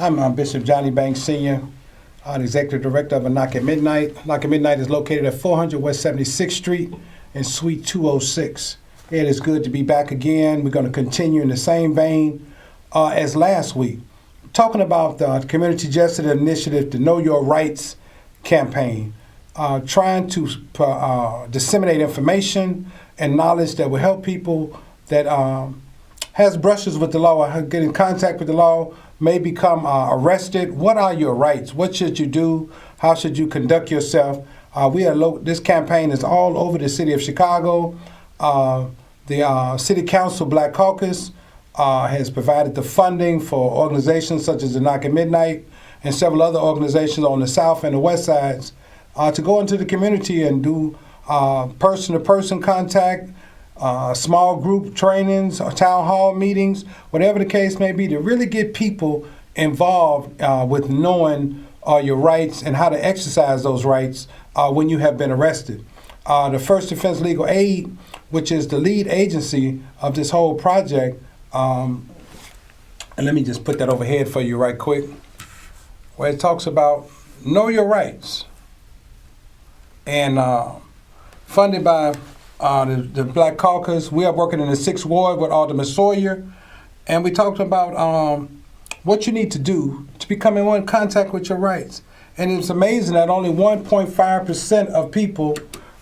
I'm Bishop Johnny Banks Sr., the Executive Director of Knock at Midnight. Knock at Midnight is located at 400 West 76th Street in Suite 206. It is good to be back again. We're going to continue in the same vein as last week, talking about the Community Justice Initiative to Know Your Rights campaign, trying to disseminate information and knowledge that will help people that has brushes with the law, or get in contact with the law, may become arrested. What are your rights? What should you do? How should you conduct yourself? This campaign is all over the city of Chicago. The City Council Black Caucus has provided the funding for organizations such as the Knock at Midnight and several other organizations on the south and the west sides to go into the community and do person-to-person contact, small group trainings, or town hall meetings, whatever the case may be, to really get people involved with knowing your rights and how to exercise those rights when you have been arrested. The First Defense Legal Aid, which is the lead agency of this whole project, and let me just put that overhead for you right quick, where it talks about know your rights, and funded by the Black Caucus. We are working in the 6th Ward with Alderman Sawyer, and we talked about what you need to do to become in contact with your rights. And it's amazing that only 1.5% of people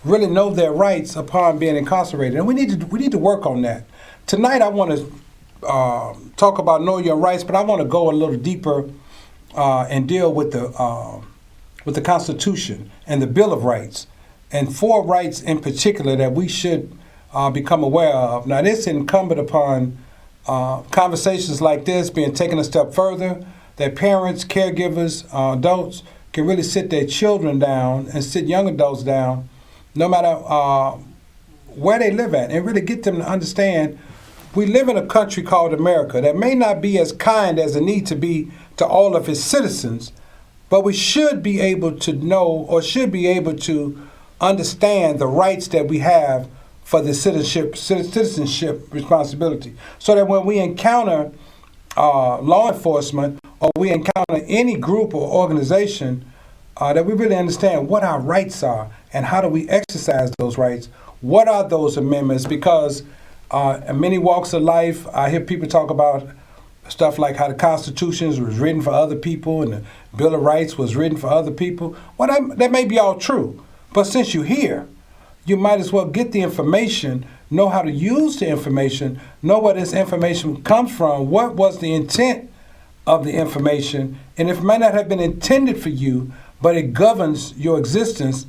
really know their rights upon being incarcerated, and we need to work on that. Tonight I want to talk about know your rights, but I want to go a little deeper and deal with the Constitution and the Bill of Rights, and 4 rights in particular that we should become aware of. Now, this is incumbent upon conversations like this being taken a step further, that parents, caregivers, adults can really sit their children down and sit young adults down, no matter where they live at, and really get them to understand we live in a country called America that may not be as kind as it needs to be to all of its citizens, but we should be able to know, or should be able to understand the rights that we have for the citizenship responsibility, so that when we encounter law enforcement, or we encounter any group or organization, that we really understand what our rights are and how do we exercise those rights. What are those amendments? Because in many walks of life, I hear people talk about stuff like how the Constitution was written for other people and the Bill of Rights was written for other people. Well, that may be all true, but since you're here, you might as well get the information, know how to use the information, know where this information comes from, what was the intent of the information, and if it might not have been intended for you, but it governs your existence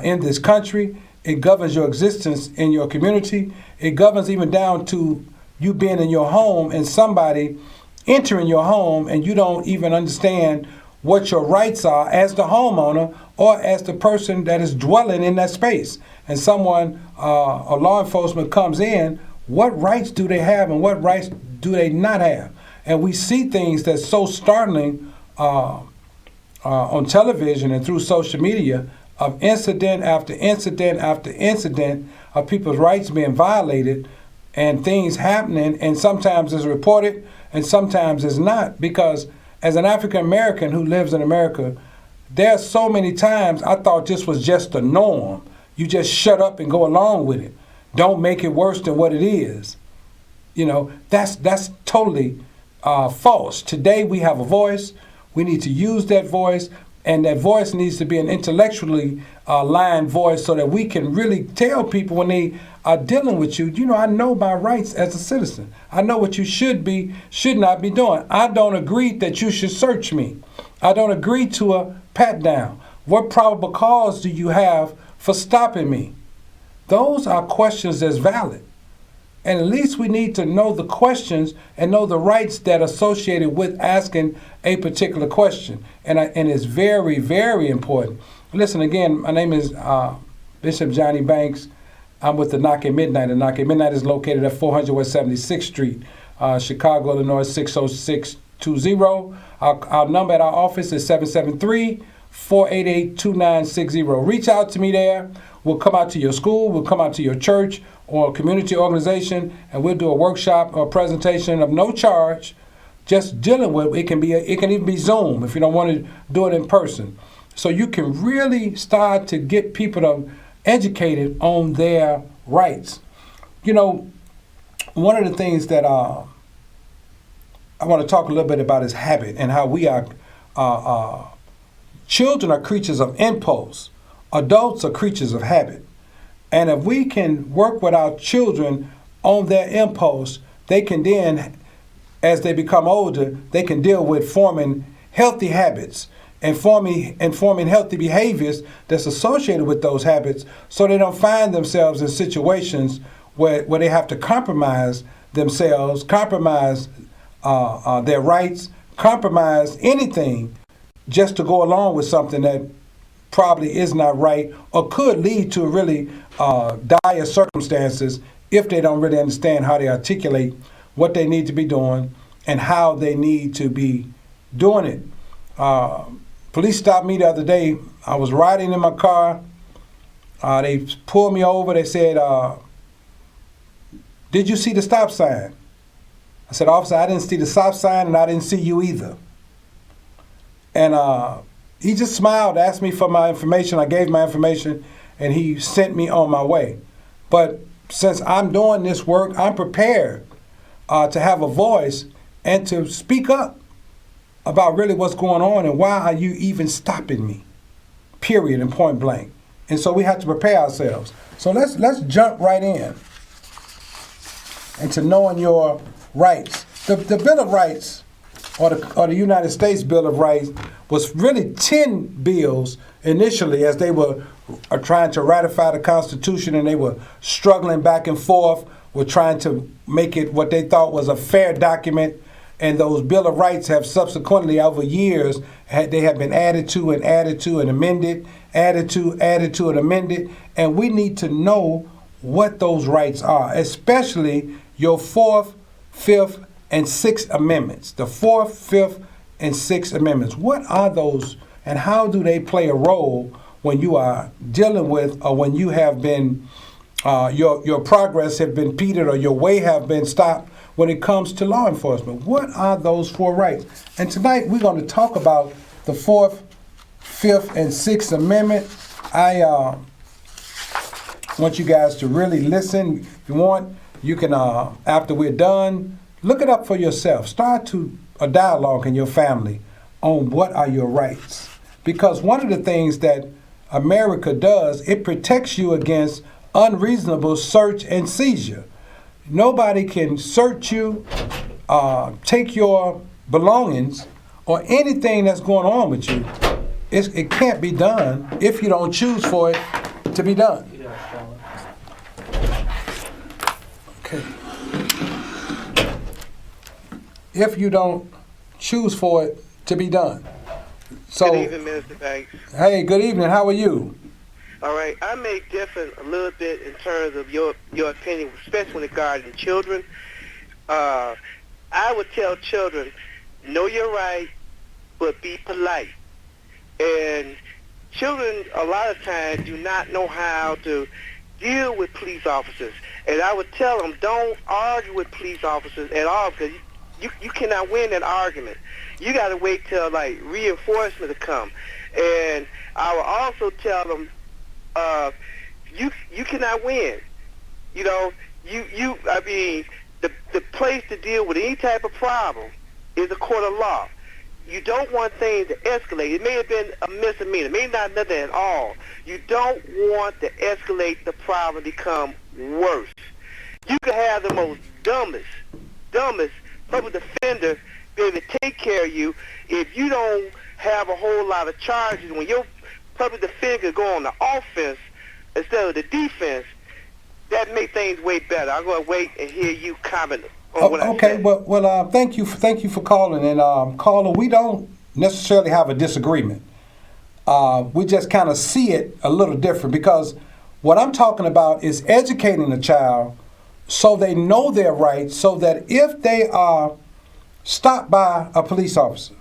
in this country, it governs your existence in your community, it governs even down to you being in your home and somebody entering your home and you don't even understand what your rights are as the homeowner or as the person that is dwelling in that space. And someone, a law enforcement comes in, what rights do they have and what rights do they not have? And we see things that's so startling on television and through social media of incident after incident after incident of people's rights being violated and things happening, and sometimes it's reported and sometimes it's not, because as an African American who lives in America, there are so many times I thought this was just the norm. You just shut up and go along with it. Don't make it worse than what it is. You know, that's totally false. Today we have a voice. We need to use that voice, and that voice needs to be an intellectually aligned voice so that we can really tell people when they are dealing with you, you know, I know my rights as a citizen. I know what you should not be doing. I don't agree that you should search me. I don't agree to a pat down. What probable cause do you have for stopping me? Those are questions that's valid. And at least we need to know the questions and know the rights that are associated with asking a particular question. And it's very, very important. Listen, again, my name is Bishop Johnny Banks. I'm with the Knock at Midnight. The Knock at Midnight is located at 400 West 76th Street, Chicago, Illinois, 60620. Our number at our office is 773-488-2960. Reach out to me there. We'll come out to your school, we'll come out to your church or community organization, and we'll do a workshop or presentation of no charge just dealing with. It can even be Zoom if you don't want to do it in person. So you can really start to get people to educated on their rights. You know, one of the things that I want to talk a little bit about is habit and how we are. Children are creatures of impulse. Adults are creatures of habit. And if we can work with our children on their impulse, they can then, as they become older, they can deal with forming healthy habits and forming healthy behaviors that's associated with those habits, so they don't find themselves in situations where they have to compromise themselves, compromise their rights, compromise anything just to go along with something that probably is not right or could lead to really dire circumstances if they don't really understand how they articulate what they need to be doing and how they need to be doing it. Police stopped me the other day. I was riding in my car. They pulled me over. They said, "Did you see the stop sign?" I said, "Officer, I didn't see the stop sign and I didn't see you either." And he just smiled, asked me for my information. I gave my information, and he sent me on my way. But since I'm doing this work, I'm prepared to have a voice and to speak up about really what's going on and why are you even stopping me, period, and point blank. And so we have to prepare ourselves. So let's jump right in into knowing your rights. The Bill of Rights, or the United States Bill of Rights, was really 10 bills initially as they were trying to ratify the Constitution, and they were struggling back and forth with trying to make it what they thought was a fair document. And those Bill of Rights have subsequently, over years, they have been added to and amended, added to and amended. And we need to know what those rights are, especially your 4th, 5th, and 6th Amendments. The 4th, 5th, and 6th Amendments. What are those, and how do they play a role when you are dealing with, or when you have been, your progress have been impeded, or your way have been stopped when it comes to law enforcement? What are those 4 rights? And tonight we're going to talk about the 4th, 5th, and 6th Amendment. I want you guys to really listen. If you want, you can, after we're done, look it up for yourself. Start to a dialogue in your family on what are your rights. Because one of the things that America does, it protects you against unreasonable search and seizure. Nobody can search you, take your belongings, or anything that's going on with you. It can't be done if you don't choose for it to be done. Okay. If you don't choose for it to be done. So, good evening, Minister Banks. Hey, good evening. How are you? All right, I may differ a little bit in terms of your opinion, especially regarding children. I would tell children, know your right, but be polite. And children, a lot of times, do not know how to deal with police officers. And I would tell them, don't argue with police officers at all, because you cannot win that argument. You got to wait till, like, reinforcement to come. And I would also tell them, you cannot win. You know, I mean, the place to deal with any type of problem is a court of law. You don't want things to escalate. It may have been a misdemeanor, it may not nothing at all. You don't want to escalate the problem, become worse. You could have the most dumbest public defender be able to take care of you if you don't have a whole lot of charges. When your public defender could go on the offense instead of the defense, that make things way better. I'm going to wait and hear you comment on what I said. Okay, well, thank you for calling. And caller, we don't necessarily have a disagreement. We just kind of see it a little different, because what I'm talking about is educating a child so they know their rights, so that if they are stopped by a police officer,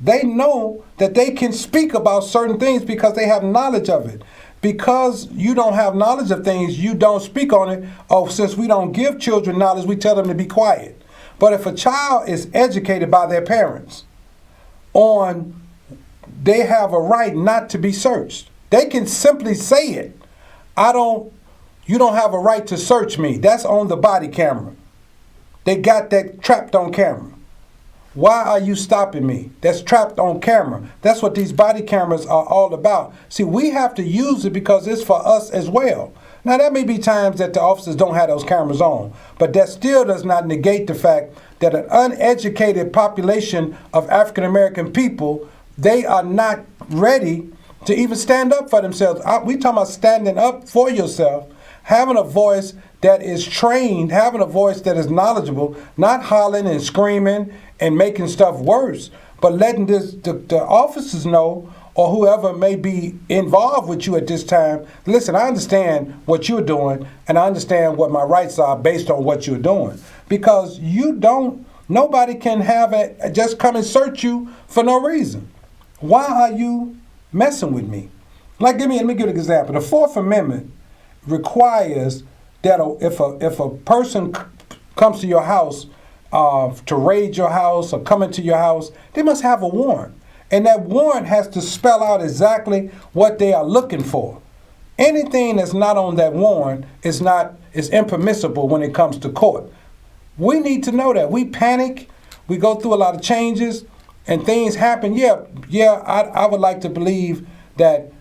they know that they can speak about certain things because they have knowledge of it. Because you don't have knowledge of things, you don't speak on it. Oh, since we don't give children knowledge, we tell them to be quiet. But if a child is educated by their parents on they have a right not to be searched, they can simply say it. You don't have a right to search me. That's on the body camera. They got that trapped on camera. Why are you stopping me? That's trapped on camera. That's what these body cameras are all about. See, we have to use it because it's for us as well. Now, there may be times that the officers don't have those cameras on, but that still does not negate the fact that an uneducated population of African American people, they are not ready to even stand up for themselves. We talking about standing up for yourself, having a voice that is trained, having a voice that is knowledgeable, not hollering and screaming and making stuff worse, but letting the officers know, or whoever may be involved with you at this time, listen, I understand what you're doing, and I understand what my rights are based on what you're doing. Because nobody can just come and search you for no reason. Why are you messing with me? Let me give you an example. The Fourth Amendment requires that if a person comes to your house to raid your house or come into your house, they must have a warrant. And that warrant has to spell out exactly what they are looking for. Anything that's not on that warrant is impermissible when it comes to court. We need to know that. We panic, we go through a lot of changes, and things happen. I would like to believe that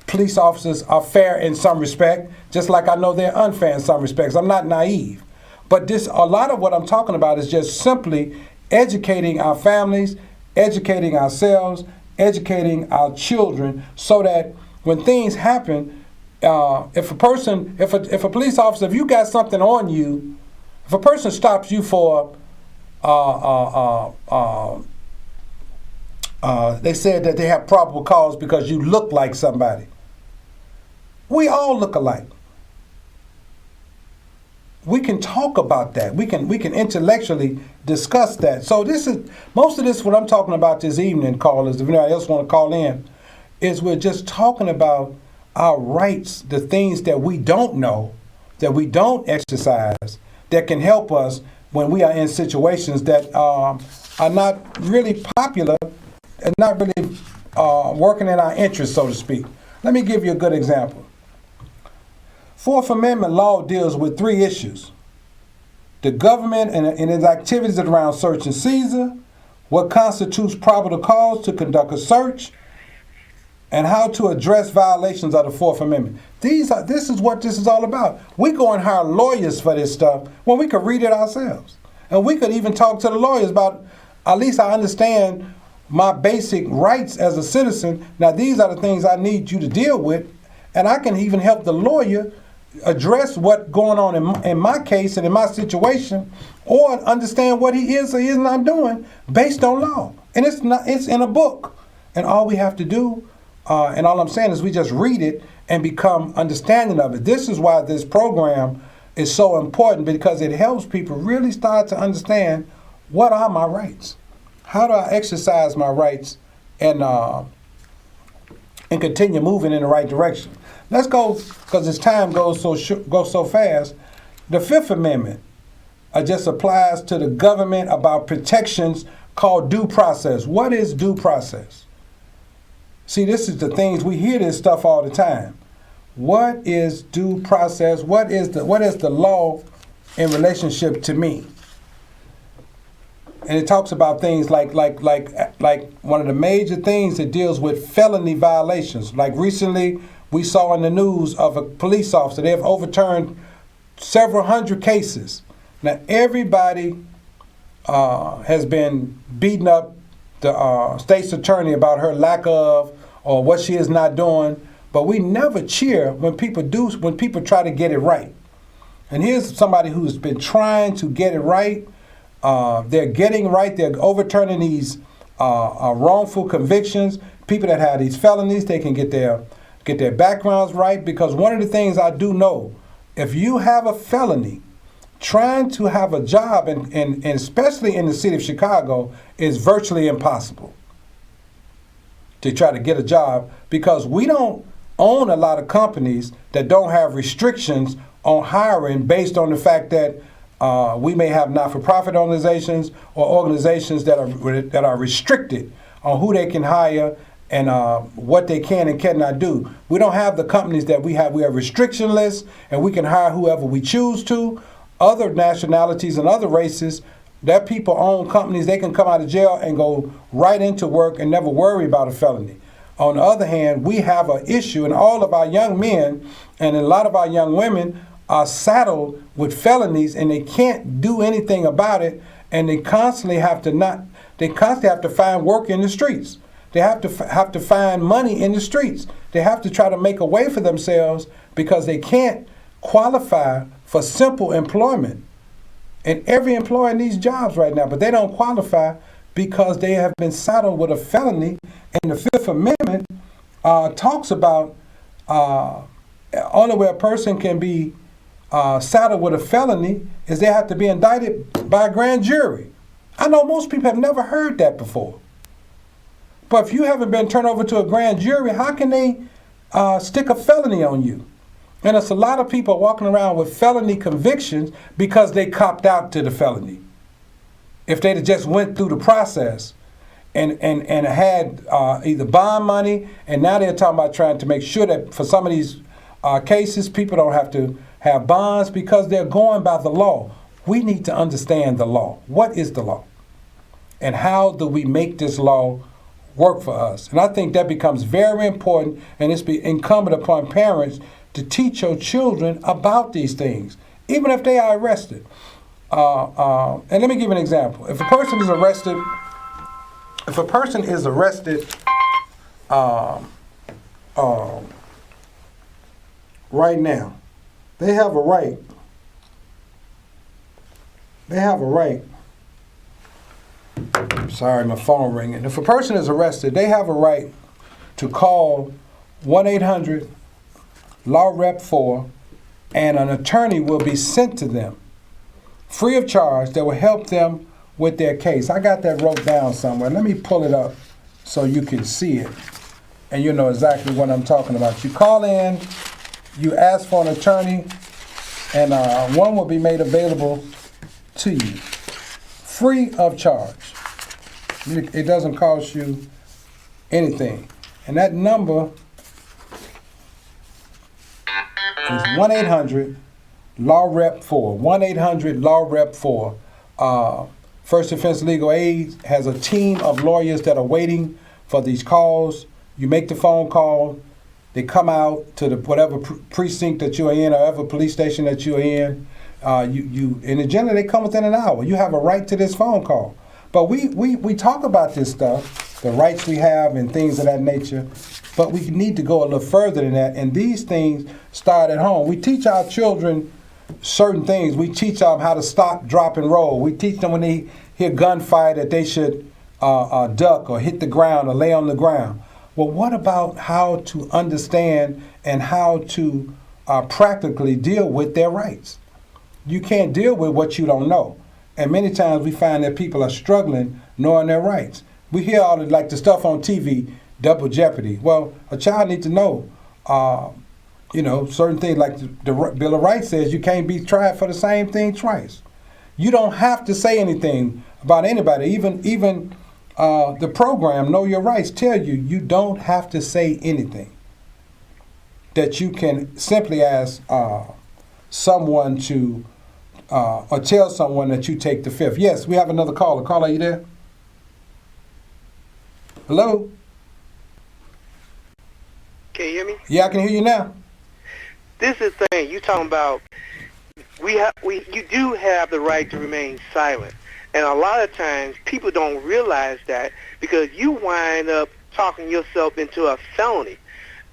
police officers are fair in some respect, just like I know they're unfair in some respects. I'm not naive. But a lot of what I'm talking about is just simply educating our families, educating ourselves, educating our children, so that when things happen, if a police officer, if you got something on you, if a person stops you for, they said that they have probable cause because you look like somebody. We all look alike. We can talk about that. We can intellectually discuss that. So most of this, what I'm talking about this evening, callers, if anybody else want to call in, is we're just talking about our rights, the things that we don't know, that we don't exercise, that can help us when we are in situations that are not really popular and not really working in our interest, so to speak. Let me give you a good example. Fourth Amendment law deals with three issues: the government and its activities around search and seizure, what constitutes probable cause to conduct a search, and how to address violations of the Fourth Amendment. This is what this is all about. We go and hire lawyers for this stuff when we could read it ourselves. And we could even talk to the lawyers about, at least I understand my basic rights as a citizen. Now, these are the things I need you to deal with, and I can even help the lawyer address what's going on in my case and in my situation, or understand what he is or is not doing based on law. And it's in a book. And all we have to do, and all I'm saying is we just read it and become understanding of it. This is why this program is so important, because it helps people really start to understand, what are my rights? How do I exercise my rights and continue moving in the right direction? Let's go, because as time goes so fast. The Fifth Amendment just applies to the government about protections called due process. What is due process? See, this is the things, we hear this stuff all the time. What is due process? What is the law in relationship to me? And it talks about things like one of the major things that deals with felony violations. Like recently, we saw in the news of a police officer. They have overturned several hundred cases. Now, everybody has been beating up the state's attorney about her lack of, or what she is not doing. But we never cheer when people try to get it right. And here's somebody who's been trying to get it right. They're getting right. They're overturning these wrongful convictions. People that have these felonies, they can get their backgrounds right. Because one of the things I do know, if you have a felony, trying to have a job, and especially in the city of Chicago, is virtually impossible to try to get a job, because we don't own a lot of companies that don't have restrictions on hiring based on the fact that We may have not-for-profit organizations or organizations that are restricted on who they can hire and what they can and cannot do. We don't have the companies that we have. We have restrictionless, and we can hire whoever we choose to. Other nationalities and other races, their people own companies. They can come out of jail and go right into work and never worry about a felony. On the other hand, we have an issue, and all of our young men and a lot of our young women are saddled with felonies, and they can't do anything about it, and they constantly have to find work in the streets. They have to find money in the streets. They have to try to make a way for themselves because they can't qualify for simple employment. And every employer needs jobs right now, but they don't qualify because they have been saddled with a felony. And the Fifth Amendment talks about only way a person can be saddled with a felony is they have to be indicted by a grand jury. I know most people have never heard that before. But if you haven't been turned over to a grand jury, how can they stick a felony on you? And it's a lot of people walking around with felony convictions because they copped out to the felony. If they'd have just went through the process and had either bond money, and now they're talking about trying to make sure that for some of these cases, people don't have to have bonds because they're going by the law. We need to understand the law. What is the law? And how do we make this law work for us? And I think that becomes very important, and it's incumbent upon parents to teach your children about these things, even if they are arrested. And let me give you an example. If a person is arrested, right now, they have a right. Sorry, my phone ringing. If a person is arrested, they have a right to call 1-800-LAW-REP-4, and an attorney will be sent to them free of charge that will help them with their case. I got that wrote down somewhere. Let me pull it up so you can see it and you know exactly what I'm talking about. You call in, you ask for an attorney, and one will be made available to you free of charge. It doesn't cost you anything. And that number is 1-800-LAW-REP-4. 1-800-LAW-REP-4. First Defense Legal Aid has a team of lawyers that are waiting for these calls. You make the phone call. They come out to the whatever precinct that you're in or whatever police station that you're in. And generally they come within an hour. You have a right to this phone call. But we talk about this stuff, the rights we have and things of that nature, but we need to go a little further than that. And these things start at home. We teach our children certain things. We teach them how to stop, drop, and roll. We teach them when they hear gunfire that they should duck or hit the ground or lay on the ground. Well, what about how to understand and how to practically deal with their rights? You can't deal with what you don't know. And many times we find that people are struggling knowing their rights. We hear all the stuff on TV, double jeopardy. Well, a child needs to know, certain things like the Bill of Rights says you can't be tried for the same thing twice. You don't have to say anything about anybody. Even the program, Know Your Rights, tell you don't have to say anything. That you can simply ask someone to, or tell someone that you take the fifth. Yes, we have another caller. Caller, are you there? Hello? Can you hear me? Yeah, I can hear you now. This is the thing you talking about. You do have the right to remain silent, and a lot of times people don't realize that because you wind up talking yourself into a felony,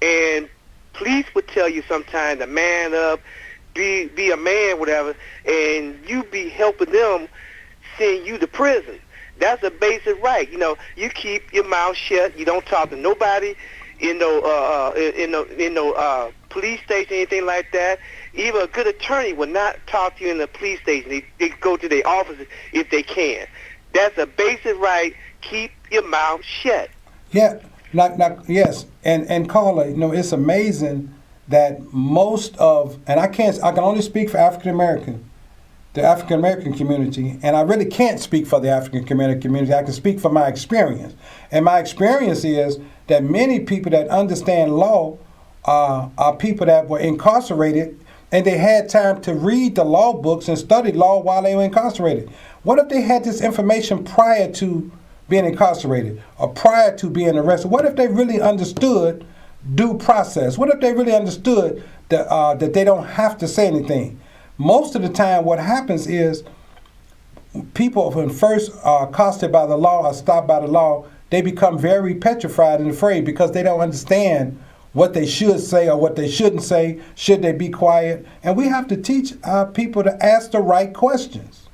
and police would tell you sometimes to man up, be a man, whatever, and you be helping them send you to prison. That's a basic right. You keep your mouth shut. You don't talk to nobody in no police station, anything like that. Even a good attorney will not talk to you in the police station. They go to their offices if they can. That's a basic right. Keep your mouth shut. Yeah, yes. And caller, it's amazing that most of, and I can only speak for African American, the African American community, and I really can't speak for the African community. I can speak for my experience. And my experience is that many people that understand law are people that were incarcerated and they had time to read the law books and study law while they were incarcerated. What if they had this information prior to being incarcerated or prior to being arrested? What if they really understood due process? What if they really understood that they don't have to say anything? Most of the time what happens is people, when first are accosted by the law or stopped by the law, they become very petrified and afraid because they don't understand what they should say or what they shouldn't say. Should they be quiet? And we have to teach our people to ask the right questions.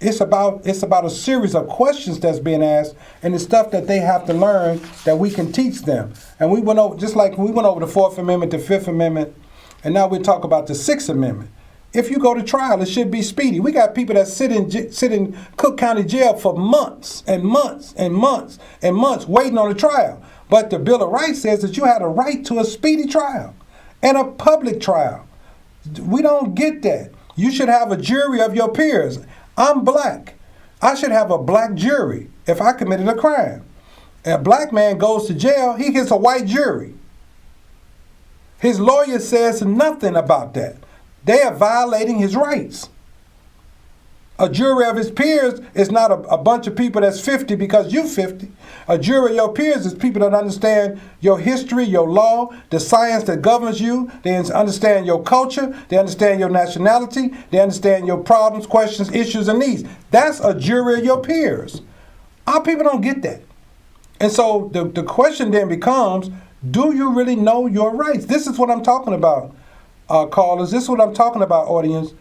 It's about a series of questions that's being asked, and the stuff that they have to learn that we can teach them. And we went over, just like we went over the Fourth Amendment, the Fifth Amendment, and now we talk about the Sixth Amendment. If you go to trial, it should be speedy. We got people that sit in Cook County Jail for months and months and months and months waiting on a trial. But the Bill of Rights says that you had a right to a speedy trial and a public trial. We don't get that. You should have a jury of your peers. I'm black. I should have a black jury if I committed a crime. A black man goes to jail, he gets a white jury. His lawyer says nothing about that. They are violating his rights. A jury of his peers is not a bunch of people that's 50 because you're 50. A jury of your peers is people that understand your history, your law, the science that governs you. They understand your culture. They understand your nationality. They understand your problems, questions, issues, and needs. That's a jury of your peers. Our people don't get that. And so the question then becomes, do you really know your rights? This is what I'm talking about, callers. This is what I'm talking about, audience.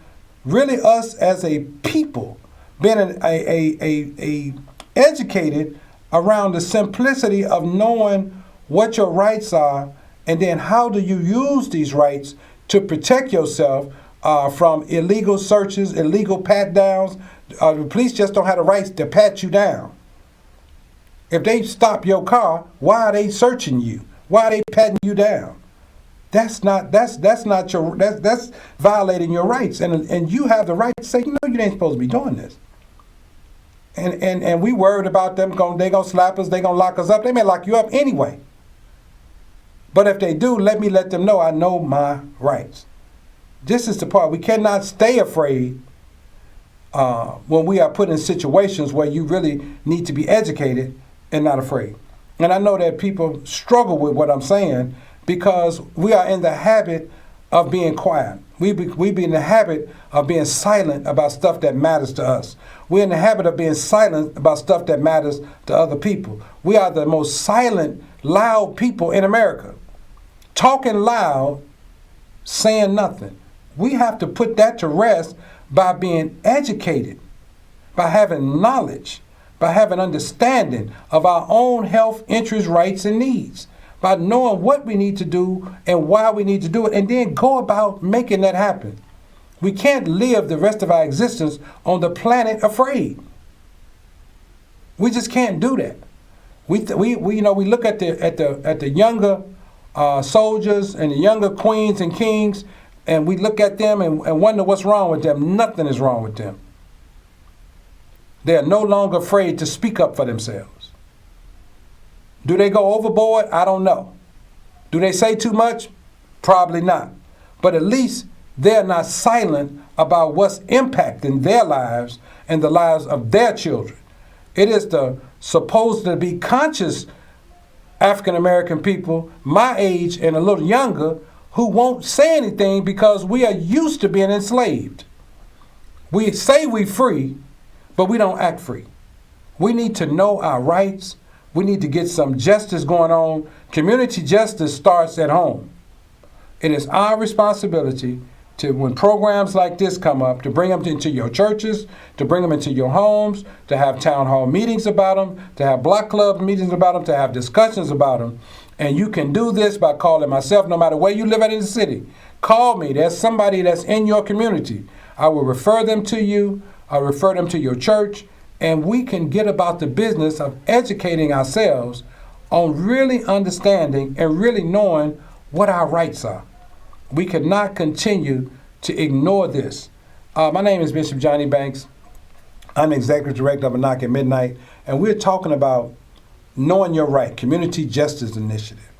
Really, us as a people being a educated around the simplicity of knowing what your rights are, and then how do you use these rights to protect yourself from illegal searches, illegal pat downs. The police just don't have the rights to pat you down. If they stop your car, why are they searching you? Why are they patting you down? That's violating your rights, and you have the right to say, you ain't supposed to be doing this. And we worried about them they gonna slap us, they gonna lock us up. They may lock you up anyway. But if they do, let them know I know my rights. This is the part. We cannot stay afraid when we are put in situations where you really need to be educated and not afraid. And I know that people struggle with what I'm saying, because we are in the habit of being quiet. We be in the habit of being silent about stuff that matters to us. We're in the habit of being silent about stuff that matters to other people. We are the most silent, loud people in America. Talking loud, saying nothing. We have to put that to rest by being educated, by having knowledge, by having understanding of our own health, interests, rights, and needs. By knowing what we need to do and why we need to do it, and then go about making that happen. We can't live the rest of our existence on the planet afraid. We just can't do that. We look at the younger soldiers and the younger queens and kings, and we look at them and wonder what's wrong with them. Nothing is wrong with them. They are no longer afraid to speak up for themselves. Do they go overboard? I don't know. Do they say too much? Probably not. But at least they're not silent about what's impacting their lives and the lives of their children. It is the supposed to be conscious African American people, my age and a little younger, who won't say anything because we are used to being enslaved. We say we're free, but we don't act free. We need to know our rights. We need to get some justice going on. Community justice starts at home. It is our responsibility to, when programs like this come up, to bring them into your churches, to bring them into your homes, to have town hall meetings about them, to have block club meetings about them, to have discussions about them. And you can do this by calling myself, no matter where you live at in the city. Call me. There's somebody that's in your community. I will refer them to you. I'll refer them to your church. And we can get about the business of educating ourselves on really understanding and really knowing what our rights are. We cannot continue to ignore this. My name is Bishop Johnny Banks. I'm the Executive Director of A Knock at Midnight, and we're talking about Knowing Your Right, Community Justice Initiative,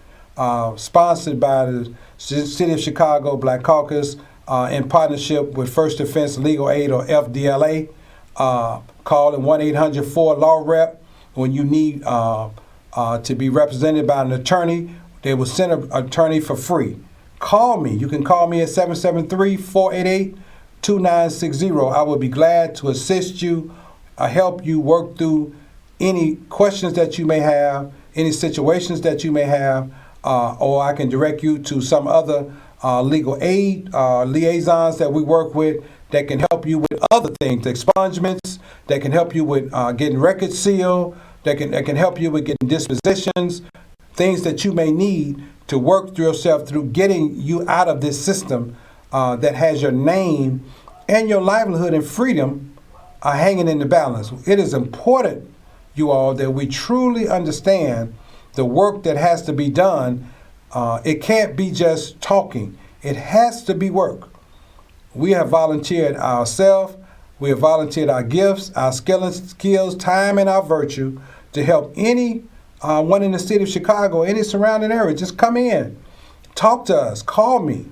sponsored by the City of Chicago Black Caucus in partnership with First Defense Legal Aid, or FDLA. Call in 1-800-4-LAW-REP when you need to be represented by an attorney. They will send an attorney for free. Call me. You can call me at 773-488-2960. I will be glad to assist you, help you work through any questions that you may have, any situations that you may have, or I can direct you to some other legal aid liaisons that we work with that can help you with other things, expungements, that can help you with getting records sealed, that can help you with getting dispositions, things that you may need to work through yourself through getting you out of this system that has your name and your livelihood and freedom hanging in the balance. It is important, you all, that we truly understand the work that has to be done. It can't be just talking. It has to be work. We have volunteered ourselves. We have volunteered our gifts, our skills, time, and our virtue to help any one in the city of Chicago, any surrounding area. Just come in, talk to us, call me.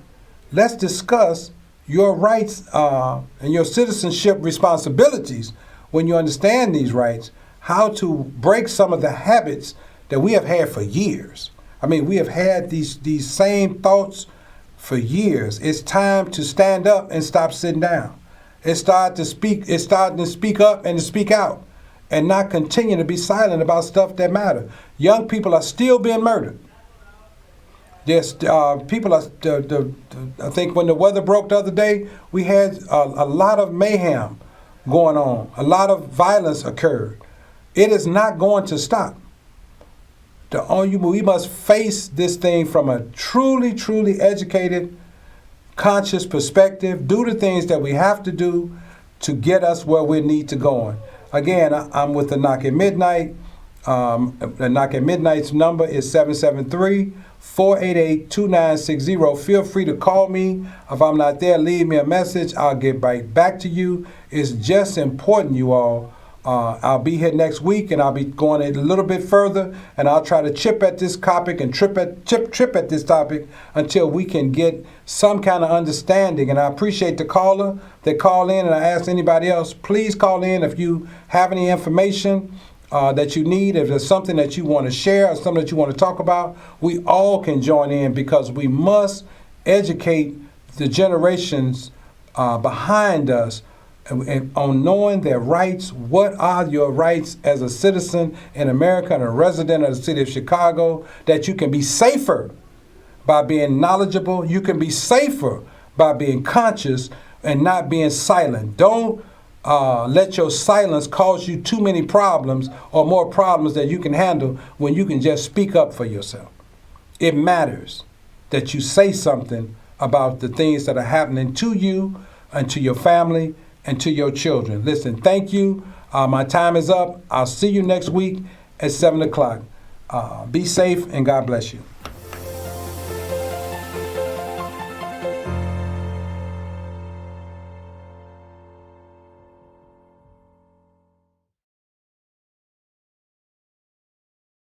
Let's discuss your rights and your citizenship responsibilities when you understand these rights, how to break some of the habits that we have had for years. I mean, we have had these same thoughts for years. It's time to stand up and stop sitting down. It's starting to speak up and to speak out, and not continue to be silent about stuff that matter. Young people are still being murdered. There's people are. I think when the weather broke the other day, we had a lot of mayhem going on. A lot of violence occurred. It is not going to stop. We must face this thing from a truly, truly educated, conscious perspective. Do the things that we have to do to get us where we need to go. Again, I'm with the Knock at Midnight. The Knock at Midnight's number is 773-488-2960. Feel free to call me. If I'm not there, leave me a message. I'll get right back to you. It's just important, you all. I'll be here next week, and I'll be going a little bit further, and I'll try to chip at this topic and trip at this topic until we can get some kind of understanding. And I appreciate the caller that call in, and I ask anybody else, please call in if you have any information that you need, if there's something that you want to share or something that you want to talk about. We all can join in, because we must educate the generations behind us and on knowing their rights. What are your rights as a citizen in America and a resident of the city of Chicago, that you can be safer by being knowledgeable, you can be safer by being conscious and not being silent. Don't let your silence cause you too many problems, or more problems that you can handle, when you can just speak up for yourself. It matters that you say something about the things that are happening to you and to your family and to your children. Listen, thank you. My time is up. I'll see you next week at 7 o'clock. Be safe, and God bless you.